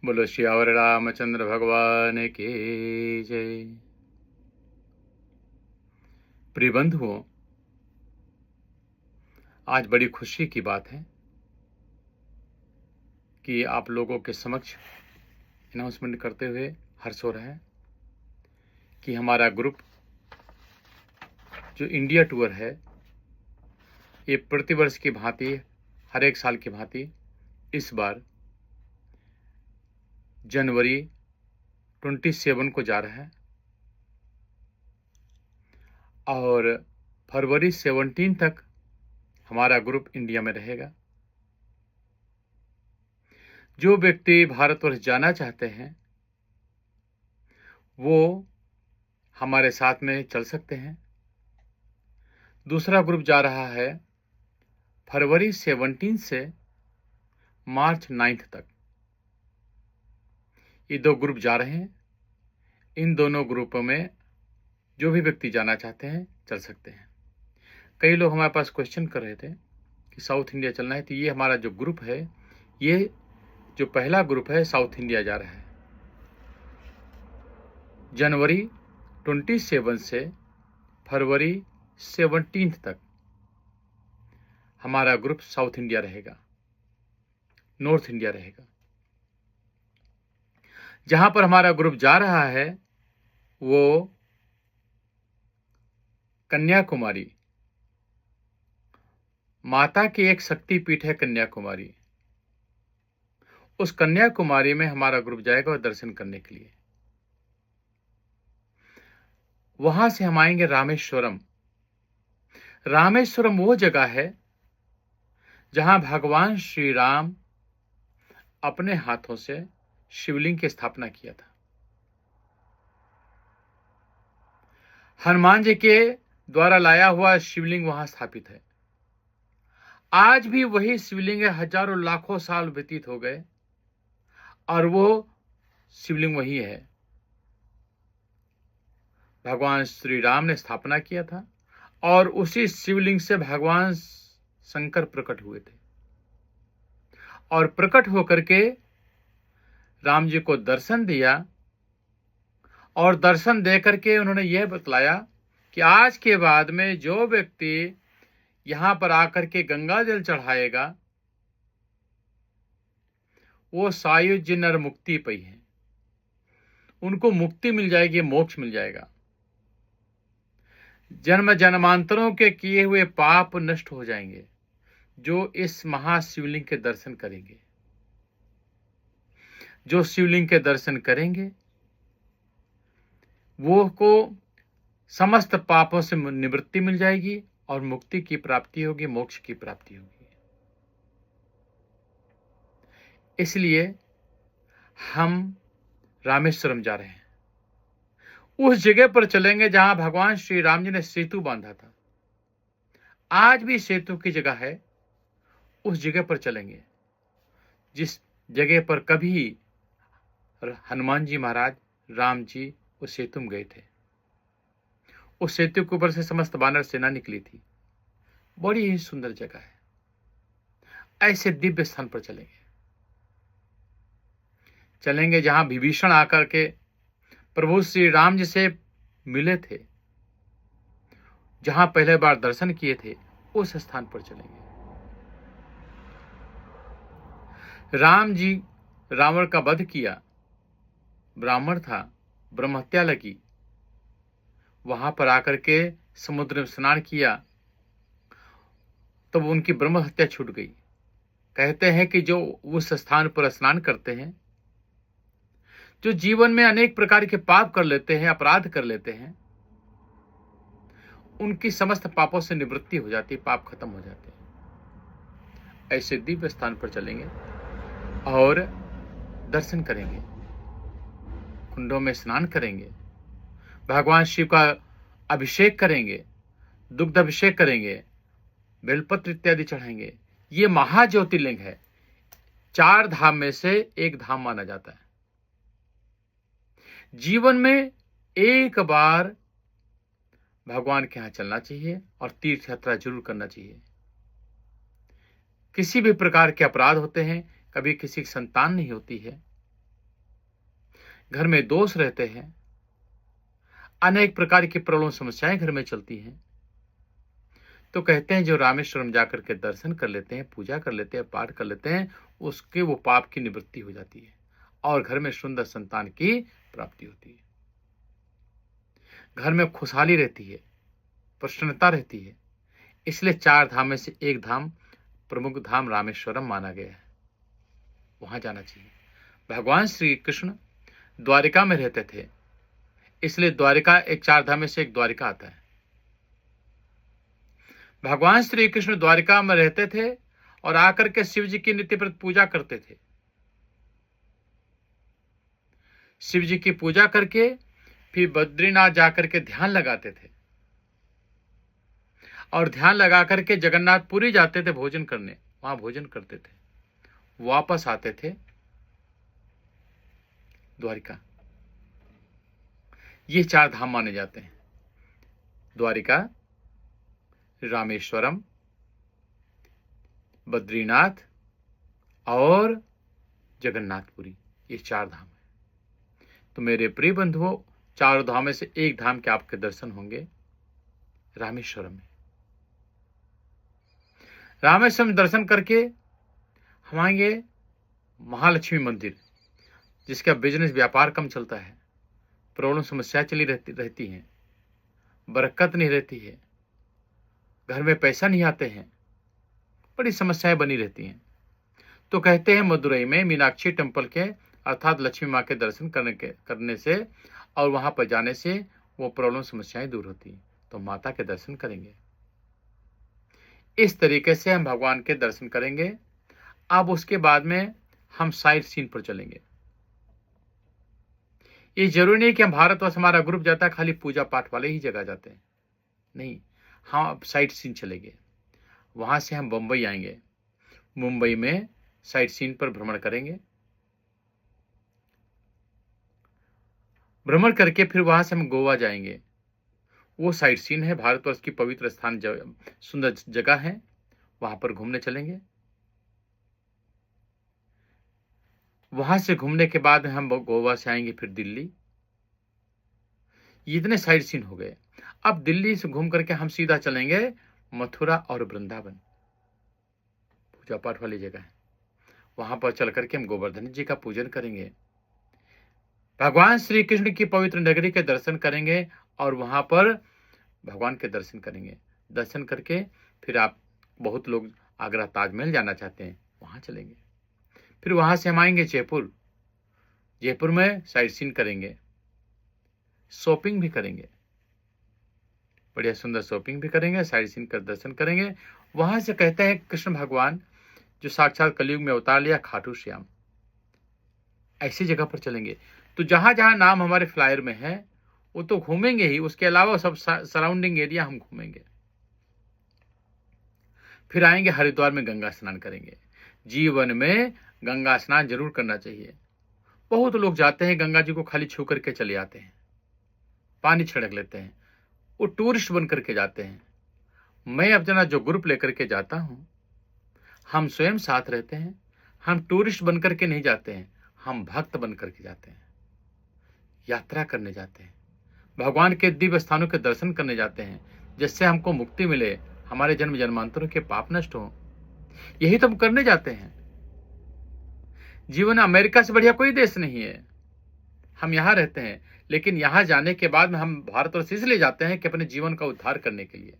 बोलो श्यावर रामचंद्र भगवान की जय। प्रिय बंधुओं, आज बड़ी खुशी की बात है कि आप लोगों के समक्ष अनाउंसमेंट करते हुए हर्ष हो रहा है कि हमारा ग्रुप जो इंडिया टूर है, ये प्रतिवर्ष की भांति, हर एक साल की भांति इस बार जनवरी 27 को जा रहा है और फरवरी 17 तक हमारा ग्रुप इंडिया में रहेगा। जो व्यक्ति भारतवर्ष जाना चाहते हैं वो हमारे साथ में चल सकते हैं। दूसरा ग्रुप जा रहा है फरवरी 17 से मार्च 9 तक। ये दो ग्रुप जा रहे हैं। इन दोनों ग्रुपों में जो भी व्यक्ति जाना चाहते हैं चल सकते हैं। कई लोग हमारे पास क्वेश्चन कर रहे थे कि साउथ इंडिया चलना है, तो ये हमारा जो ग्रुप है, ये जो पहला ग्रुप है साउथ इंडिया जा रहा है। जनवरी 27 से फरवरी 17 तक हमारा ग्रुप साउथ इंडिया रहेगा, नॉर्थ इंडिया रहेगा। जहां पर हमारा ग्रुप जा रहा है वो कन्याकुमारी, माता की एक शक्तिपीठ है कन्याकुमारी। उस कन्याकुमारी में हमारा ग्रुप जाएगा और दर्शन करने के लिए। वहां से हम आएंगे रामेश्वरम। रामेश्वरम वो जगह है जहां भगवान श्री राम अपने हाथों से शिवलिंग की स्थापना किया था। हनुमान जी के द्वारा लाया हुआ शिवलिंग वहां स्थापित है। आज भी वही शिवलिंग है। हजारों लाखों साल व्यतीत हो गए और वो शिवलिंग वही है। भगवान श्री राम ने स्थापना किया था और उसी शिवलिंग से भगवान शंकर प्रकट हुए थे और प्रकट होकर के राम जी को दर्शन दिया और दर्शन दे करके उन्होंने यह बतलाया कि आज के बाद में जो व्यक्ति यहां पर आकर के गंगा जल चढ़ाएगा वो सायुज्य नर मुक्ति पाई है, उनको मुक्ति मिल जाएगी, मोक्ष मिल जाएगा। जन्म जन्मांतरों के किए हुए पाप नष्ट हो जाएंगे जो इस महाशिवलिंग के दर्शन करेंगे। जो शिवलिंग के दर्शन करेंगे वो को समस्त पापों से निवृत्ति मिल जाएगी और मुक्ति की प्राप्ति होगी, मोक्ष की प्राप्ति होगी। इसलिए हम रामेश्वरम जा रहे हैं। उस जगह पर चलेंगे जहां भगवान श्री राम जी ने सेतु बांधा था। आज भी सेतु की जगह है, उस जगह पर चलेंगे जिस जगह पर कभी हनुमान जी महाराज, राम जी उस सेतु में गए थे। उस सेतु के ऊपर से समस्त वानर सेना निकली थी। बड़ी ही सुंदर जगह है। ऐसे दिव्य स्थान पर चलेंगे जहां विभीषण आकर के प्रभु श्री राम जी से मिले थे, जहां पहले बार दर्शन किए थे, उस स्थान पर चलेंगे। राम जी रावण का वध किया, ब्राह्मण था, ब्रह्म हत्या लगी, वहां पर आकर के समुद्र में स्नान किया, तब तो उनकी ब्रह्म हत्या छूट गई। कहते हैं कि जो उस स्थान पर स्नान करते हैं, जो जीवन में अनेक प्रकार के पाप कर लेते हैं, अपराध कर लेते हैं, उनकी समस्त पापों से निवृत्ति हो जाती है, पाप खत्म हो जाते हैं। ऐसे दिव्य स्थान पर चलेंगे और दर्शन करेंगे, कुंडों में स्नान करेंगे, भगवान शिव का अभिषेक करेंगे, दुग्ध अभिषेक करेंगे, बेलपत्र इत्यादि चढ़ाएंगे। ये महाज्योतिर्लिंग है। 4 धाम में से एक धाम माना जाता है। जीवन में एक बार भगवान के यहां चलना चाहिए और तीर्थ यात्रा जरूर करना चाहिए। किसी भी प्रकार के अपराध होते हैं, कभी किसी की संतान नहीं होती है, घर में दोष रहते हैं, अनेक प्रकार की प्रॉब्लम समस्याएं घर में चलती हैं, तो कहते हैं जो रामेश्वरम जाकर के दर्शन कर लेते हैं, पूजा कर लेते हैं, पाठ कर लेते हैं, उसके वो पाप की निवृत्ति हो जाती है और घर में सुंदर संतान की प्राप्ति होती है। घर में खुशहाली रहती है, प्रसन्नता रहती है। इसलिए 4 धाम में से एक धाम, प्रमुख धाम रामेश्वरम माना गया है, वहां जाना चाहिए। भगवान श्री कृष्ण द्वारिका में रहते थे, इसलिए द्वारिका एक 4 धाम में से एक द्वारिका आता है। भगवान श्री कृष्ण द्वारिका में रहते थे और आकर के शिव जी की नित्य प्रति पूजा करते थे। शिव जी की पूजा करके फिर बद्रीनाथ जाकर के ध्यान लगाते थे और ध्यान लगा करके जगन्नाथपुरी जाते थे भोजन करने, वहां भोजन करते थे, वापस आते थे द्वारिका। ये 4 धाम माने जाते हैं, द्वारिका, रामेश्वरम, बद्रीनाथ और जगन्नाथपुरी, ये 4 धाम है। तो मेरे प्रिय बंधुओं, 4 धाम में से एक धाम के आपके दर्शन होंगे रामेश्वरम में। रामेश्वरम दर्शन करके हम आएंगे महालक्ष्मी मंदिर, जिसका बिजनेस व्यापार कम चलता है, प्रॉब्लम समस्या चली रहती हैं, बरकत नहीं रहती है, घर में पैसा नहीं आते हैं, बड़ी समस्याएं बनी रहती हैं। तो कहते हैं मदुरई में मीनाक्षी टेम्पल के अर्थात लक्ष्मी माँ के दर्शन करने से और वहां पर जाने से वो प्रॉब्लम समस्याएं दूर होती हैं। तो माता के दर्शन करेंगे, इस तरीके से हम भगवान के दर्शन करेंगे। अब उसके बाद में हम साइट सीन पर चलेंगे। ये जरूरी नहीं कि हम भारतवर्ष हमारा ग्रुप जाता है खाली पूजा पाठ वाले ही जगह जाते हैं, नहीं, हम अब साइट सीन चलेंगे। वहां से हम बंबई आएंगे, मुंबई में साइट सीन पर भ्रमण करेंगे, भ्रमण करके फिर वहां से हम गोवा जाएंगे। वो साइट सीन है, भारतवर्ष की पवित्र स्थान, सुंदर जगह है, वहां पर घूमने चलेंगे। वहां से घूमने के बाद हम गोवा से आएंगे फिर दिल्ली। इतने साइट सीन हो गए। अब दिल्ली से घूम करके हम सीधा चलेंगे मथुरा और वृंदावन, पूजा पाठ वाली जगह है, वहां पर चल करके हम गोवर्धन जी का पूजन करेंगे, भगवान श्री कृष्ण की पवित्र नगरी के दर्शन करेंगे और वहां पर भगवान के दर्शन करेंगे। दर्शन करके फिर आप, बहुत लोग आगरा ताजमहल जाना चाहते हैं, वहां चलेंगे। फिर वहां से हम आएंगे जयपुर, जयपुर में साइट सीन करेंगे, शॉपिंग भी करेंगे, बढ़िया सुंदर शॉपिंग भी करेंगे, साइट सीन कर दर्शन करेंगे। वहां से कहते हैं कृष्ण भगवान जो साक्षात कलयुग में अवतार लिया, खाटू श्याम, ऐसी जगह पर चलेंगे। तो जहां जहां नाम हमारे फ्लायर में है वो तो घूमेंगे ही, उसके अलावा सब सराउंडिंग एरिया हम घूमेंगे। फिर आएंगे हरिद्वार में, गंगा स्नान करेंगे। जीवन में गंगा स्नान जरूर करना चाहिए। बहुत लोग जाते हैं गंगा जी को खाली छू करके चले आते हैं, पानी छिड़क लेते हैं, वो टूरिस्ट बन करके जाते हैं। मैं अपना जो ग्रुप लेकर के जाता हूं, हम स्वयं साथ रहते हैं, हम टूरिस्ट बन करके नहीं जाते हैं, हम भक्त बन करके जाते हैं, यात्रा करने जाते हैं, भगवान के दिव्य स्थानों के दर्शन करने जाते हैं, जिससे हमको मुक्ति मिले, हमारे जन्म जन्मांतरों के पाप नष्ट हो। यही तो हम करने जाते हैं। जीवन अमेरिका से बढ़िया कोई देश नहीं है। हम यहाँ रहते हैं, लेकिन यहाँ जाने के बाद में हम भारतवर्ष इसलिए जाते हैं कि अपने जीवन का उद्धार करने के लिए,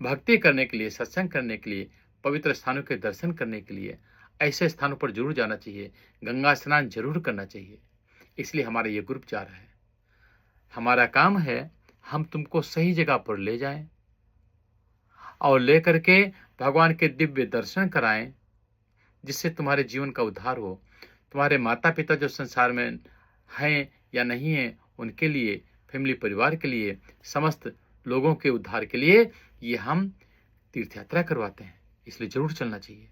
भक्ति करने के लिए, सत्संग करने के लिए, पवित्र स्थानों के दर्शन करने के लिए। ऐसे स्थानों पर जरूर जाना चाहिए, गंगा स्नान जरूर करना चाहिए। इसलिए हमारा ये ग्रुप जा रहा है। हमारा काम है हम तुमको सही जगह पर ले जाएं और ले करके भगवान के दिव्य दर्शन कराएं, जिससे तुम्हारे जीवन का उद्धार हो। तुम्हारे माता पिता जो संसार में हैं या नहीं हैं, उनके लिए, फैमिली परिवार के लिए, समस्त लोगों के उद्धार के लिए ये हम तीर्थ यात्रा करवाते हैं। इसलिए जरूर चलना चाहिए।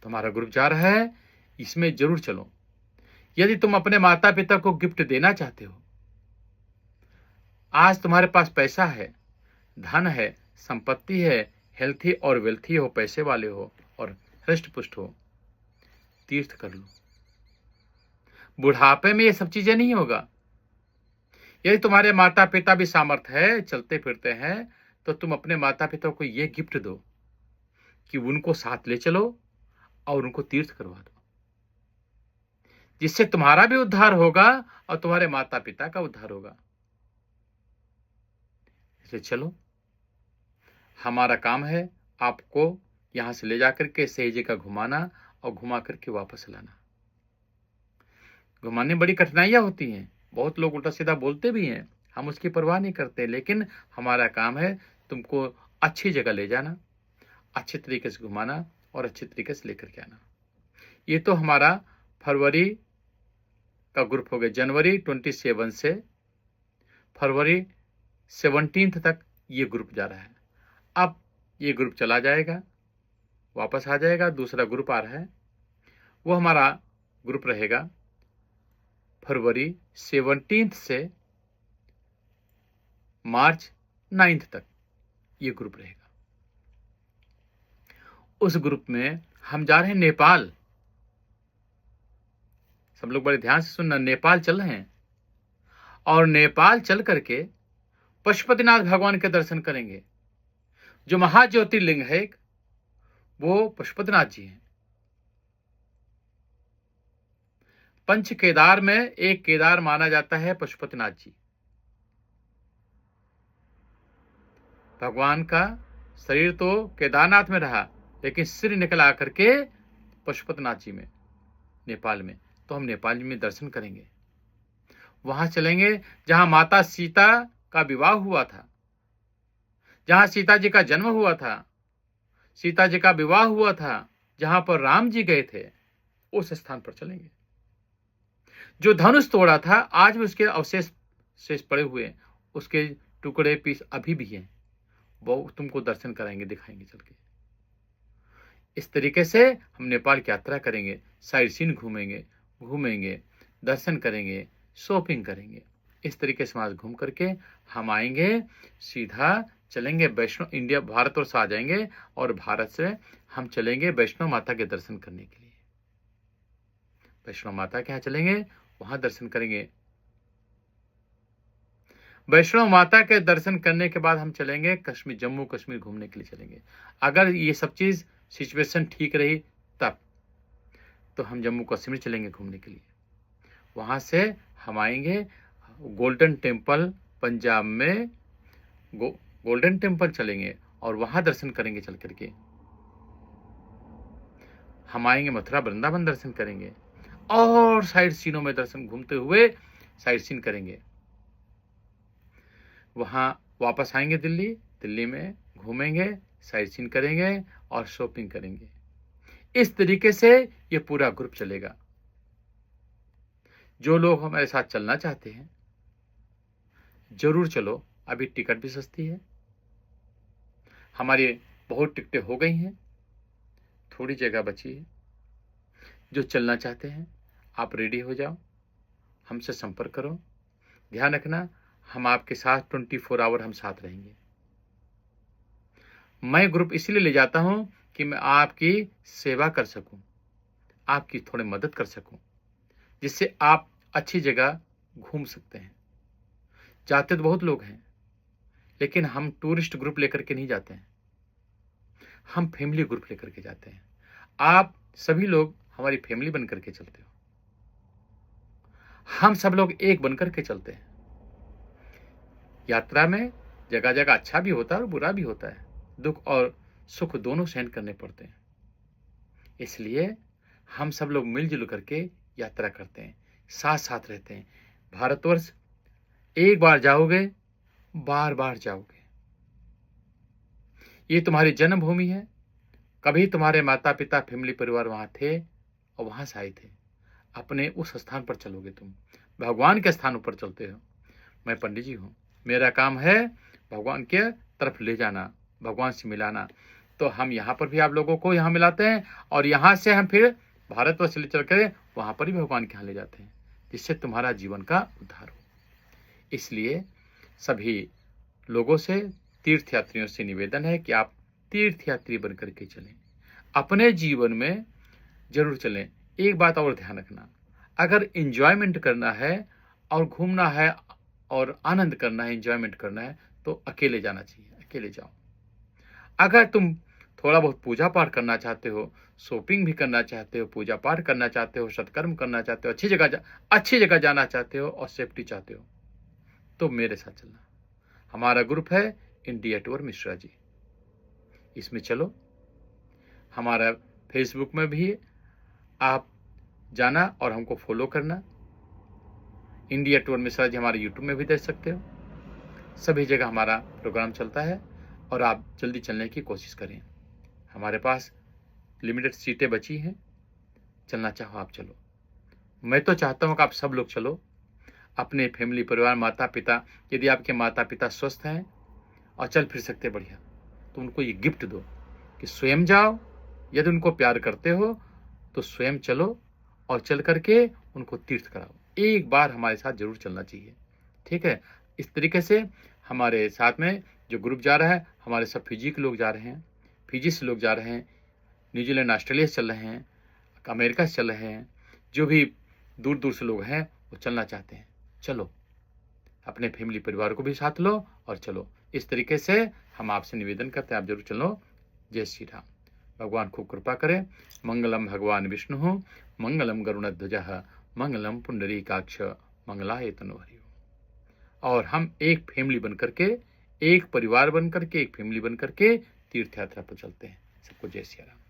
तुम्हारा ग्रुप जा रहा है, इसमें जरूर चलो। यदि तुम अपने माता पिता को गिफ्ट देना चाहते हो, आज तुम्हारे पास पैसा है, धन है, संपत्ति है, हेल्थी और वेल्थी हो, पैसे वाले हो और हृष्ट पुष्ट हो, तीर्थ कर लो। बुढ़ापे में ये सब चीजें नहीं होगा। यदि तुम्हारे माता पिता भी सामर्थ है, चलते फिरते हैं, तो तुम अपने माता पिता को ये गिफ्ट दो कि उनको साथ ले चलो और उनको तीर्थ करवा दो, जिससे तुम्हारा भी उद्धार होगा और तुम्हारे माता पिता का उद्धार होगा। इसलिए चलो, हमारा काम है आपको यहां से ले जाकर के सही जगह घुमाना और घुमा करके वापस लाना। घुमाने में बड़ी कठिनाइयां होती हैं, बहुत लोग उल्टा सीधा बोलते भी हैं, हम उसकी परवाह नहीं करते, लेकिन हमारा काम है तुमको अच्छी जगह ले जाना, अच्छे तरीके से घुमाना और अच्छे तरीके से लेकर के आना। ये तो हमारा फरवरी का ग्रुप हो गया। जनवरी 27 से फरवरी 17 तक ये ग्रुप जा रहा है। अब ये ग्रुप चला जाएगा, वापस आ जाएगा, दूसरा ग्रुप आ रहा है। वो हमारा ग्रुप रहेगा फरवरी 17 से मार्च 9 तक ये ग्रुप रहेगा। उस ग्रुप में हम जा रहे हैं नेपाल। सब लोग बड़े ध्यान से सुनना, नेपाल चल रहे हैं और नेपाल चल करके पशुपतिनाथ भगवान के दर्शन करेंगे। जो महाज्योतिर्लिंग है वो पशुपतिनाथ जी हैं। पंच केदार में एक केदार माना जाता है पशुपतिनाथ जी। भगवान का शरीर तो केदारनाथ में रहा, लेकिन सिर निकल आकर के पशुपतिनाथ जी में, नेपाल में। तो हम नेपाल में दर्शन करेंगे, वहां चलेंगे जहां माता सीता का विवाह हुआ था, जहां सीता जी का जन्म हुआ था, सीता जी का विवाह हुआ था, जहां पर राम जी गए थे, उस स्थान पर चलेंगे। जो धनुष तोड़ा था आज भी उसके अवशेष शेष पड़े हुए हैं, उसके टुकड़े पीस अभी भी हैं, वो तुमको दर्शन कराएंगे, दिखाएंगे चल के। इस तरीके से हम नेपाल की यात्रा करेंगे, साइट सीन घूमेंगे, दर्शन करेंगे, शॉपिंग करेंगे। इस तरीके से वहां घूम करके हम आएंगे, सीधा चलेंगे वैष्णो इंडिया, भारतवर्ष आ जाएंगे और भारत से हम चलेंगे वैष्णो माता के दर्शन करने के लिए। वैष्णो माता के यहाँ चलेंगे, वहां दर्शन करेंगे। वैष्णो माता के दर्शन करने के बाद हम चलेंगे कश्मीर, जम्मू कश्मीर घूमने के लिए चलेंगे। अगर ये सब चीज सिचुएशन ठीक रही तब तो हम जम्मू कश्मीर चलेंगे घूमने के लिए। वहां से हम आएंगे गोल्डन टेम्पल, पंजाब में गोल्डन टेम्पल चलेंगे और वहां दर्शन करेंगे चल करके। हम आएंगे मथुरा वृंदावन दर्शन करेंगे और साइड सीनों में दर्शन घूमते हुए साइड सीन करेंगे। वहां वापस आएंगे दिल्ली में घूमेंगे, साइड सीन करेंगे और शॉपिंग करेंगे। इस तरीके से ये पूरा ग्रुप चलेगा। जो लोग हमारे साथ चलना चाहते हैं जरूर चलो, अभी टिकट भी सस्ती है, हमारी बहुत टिकटें हो गई हैं, थोड़ी जगह बची है। जो चलना चाहते हैं आप रेडी हो जाओ, हमसे संपर्क करो। ध्यान रखना, हम आपके साथ 24 आवर हम साथ रहेंगे। मैं ग्रुप इसलिए ले जाता हूं कि मैं आपकी सेवा कर सकूं, आपकी थोड़ी मदद कर सकूं, जिससे आप अच्छी जगह घूम सकते हैं। जाते तो बहुत लोग हैं, लेकिन हम टूरिस्ट ग्रुप लेकर के नहीं जाते हैं, हम फैमिली ग्रुप लेकर के जाते हैं। आप सभी लोग हमारी फैमिली बन करके चलते हो, हम सब लोग एक बनकर के चलते हैं। यात्रा में जगह जगह अच्छा भी होता है और बुरा भी होता है, दुख और सुख दोनों सहन करने पड़ते हैं। इसलिए हम सब लोग मिलजुल करके यात्रा करते हैं, साथ साथ रहते हैं। भारतवर्ष एक बार जाओगे बार बार जाओगे। ये तुम्हारी जन्मभूमि है। कभी तुम्हारे माता पिता फैमिली परिवार वहां थे और वहां से आए थे, अपने उस स्थान पर चलोगे, तुम भगवान के स्थान पर चलते हो। मैं पंडित जी हूं, मेरा काम है भगवान के तरफ ले जाना, भगवान से मिलाना। तो हम यहाँ पर भी आप लोगों को यहाँ मिलाते हैं और यहाँ से हम फिर भारतवर्ष ले चल कर वहां पर भी भगवान के यहाँ ले जाते हैं, जिससे तुम्हारा जीवन का उद्धार हो। इसलिए सभी लोगों से, तीर्थ यात्रियों से निवेदन है कि आप तीर्थ यात्री बनकर के चलें, अपने जीवन में जरूर चलें। एक बात और ध्यान रखना, अगर एंजॉयमेंट करना है और घूमना है और आनंद करना है, एंजॉयमेंट करना है, तो अकेले जाना चाहिए, अकेले जाओ। अगर तुम थोड़ा बहुत पूजा पाठ करना चाहते हो, शॉपिंग भी करना चाहते हो, पूजा पाठ करना चाहते हो, सत्कर्म करना चाहते हो, अच्छी जगह जाना चाहते हो और सेफ्टी चाहते हो, तो मेरे साथ चलना। हमारा ग्रुप है इंडिया टूर मिश्रा जी, इसमें चलो। हमारा फेसबुक में भी आप जाना और हमको फॉलो करना। इंडिया टूर मिश्रा जी हमारे यूट्यूब में भी देख सकते हो। सभी जगह हमारा प्रोग्राम चलता है और आप जल्दी चलने की कोशिश करें। हमारे पास लिमिटेड सीटें बची हैं, चलना चाहो आप चलो। मैं तो चाहता हूँ कि आप सब लोग चलो, अपने फैमिली, परिवार, माता पिता, यदि आपके माता पिता स्वस्थ हैं और चल फिर सकते बढ़िया, तो उनको ये गिफ्ट दो कि स्वयं जाओ। यदि उनको प्यार करते हो तो स्वयं चलो और चल करके उनको तीर्थ कराओ। एक बार हमारे साथ जरूर चलना चाहिए, ठीक है। इस तरीके से हमारे साथ में जो ग्रुप जा रहा है, हमारे सब फिजी के लोग जा रहे हैं, फिजी से लोग जा रहे हैं, न्यूजीलैंड, ऑस्ट्रेलिया से चल रहे हैं, अमेरिका से चल रहे हैं, जो भी दूर दूर से लोग हैं वो चलना चाहते हैं। चलो, अपने फैमिली परिवार को भी साथ लो और चलो। इस तरीके से हम आपसे निवेदन करते हैं, आप जरूर चलो। जय श्री राम। भगवान खूब कृपा करें। मंगलम भगवान विष्णु, मंगलम गरुणध्वजः, मंगलम पुंडरीकाक्ष, मंगलाय तनोहरि। और हम एक फैमिली बन करके, एक परिवार बन करके, एक फैमिली बन करके तीर्थ यात्रा पर चलते हैं। सबको जय श्री राम।